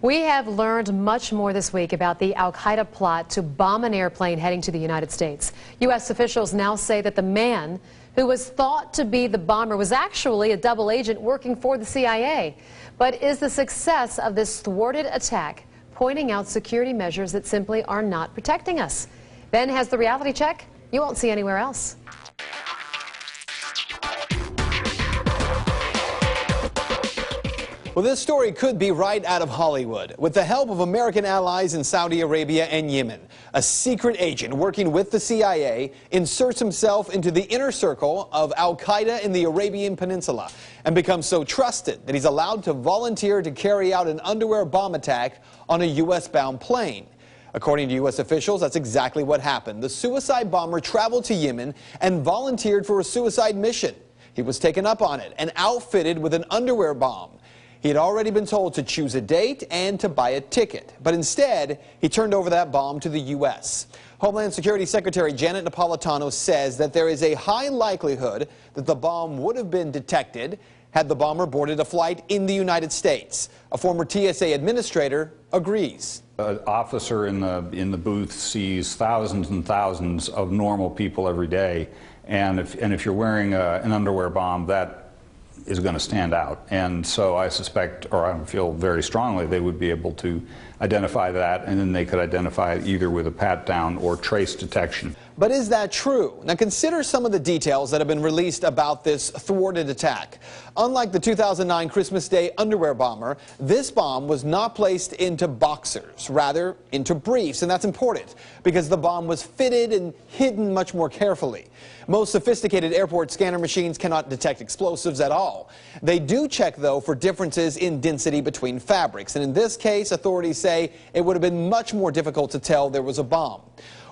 We have learned much more this week about the al-Qaeda plot to bomb an airplane heading to the United States. U.S. officials now say that the man who was thought to be the bomber was actually a double agent working for the CIA. But is the success of this thwarted attack pointing out security measures that simply are not protecting us? Ben has the reality check you won't see anywhere else. Well, this story could be right out of Hollywood. With the help of American allies in Saudi Arabia and Yemen, a secret agent working with the CIA inserts himself into the inner circle of al-Qaeda in the Arabian Peninsula and becomes so trusted that he's allowed to volunteer to carry out an Underwar bomb attack on a U.S.-bound plane. According to U.S. officials, that's exactly what happened. The suicide bomber traveled to Yemen and volunteered for a suicide mission. He was taken up on it and outfitted with an Underwar bomb. He had already been told to choose a date and to buy a ticket, but instead, he turned over that bomb to the U.S. Homeland Security Secretary Janet Napolitano says that there is a high likelihood that the bomb would have been detected had the bomber boarded a flight in the United States. A former TSA administrator agrees. An officer in the booth sees thousands and thousands of normal people every day, and if you're wearing an Underwar bomb, that is going to stand out. And so I suspect, or I feel very strongly, they would be able to identify that, and then they could identify it either with a pat-down or trace detection. But is that true? Now consider some of the details that have been released about this thwarted attack. Unlike the 2009 Christmas Day Underwar bomber, this bomb was not placed into boxers, rather into briefs, and that's important because the bomb was fitted and hidden much more carefully. Most sophisticated airport scanner machines cannot detect explosives at all. They do check, though, for differences in density between fabrics, and in this case, authorities say it would have been much more difficult to tell there was a bomb.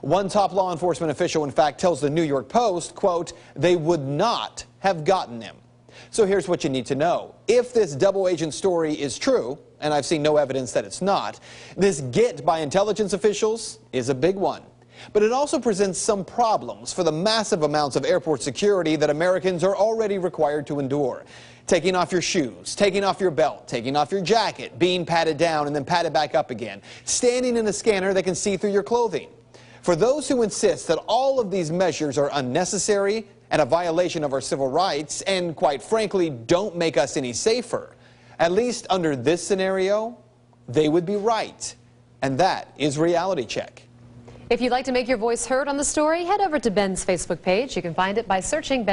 One top law enforcement official, in fact, tells the New York Post, quote, they would not have gotten him. So here's what you need to know. If this double agent story is true, and I've seen no evidence that it's not, this get by intelligence officials is a big one. But it also presents some problems for the massive amounts of airport security that Americans are already required to endure. Taking off your shoes, taking off your belt, taking off your jacket, being patted down and then patted back up again, standing in a scanner that can see through your clothing. For those who insist that all of these measures are unnecessary and a violation of our civil rights and, quite frankly, don't make us any safer, at least under this scenario, they would be right. And that is Reality Check. If you'd like to make your voice heard on the story, head over to Ben's Facebook page. You can find it by searching Ben.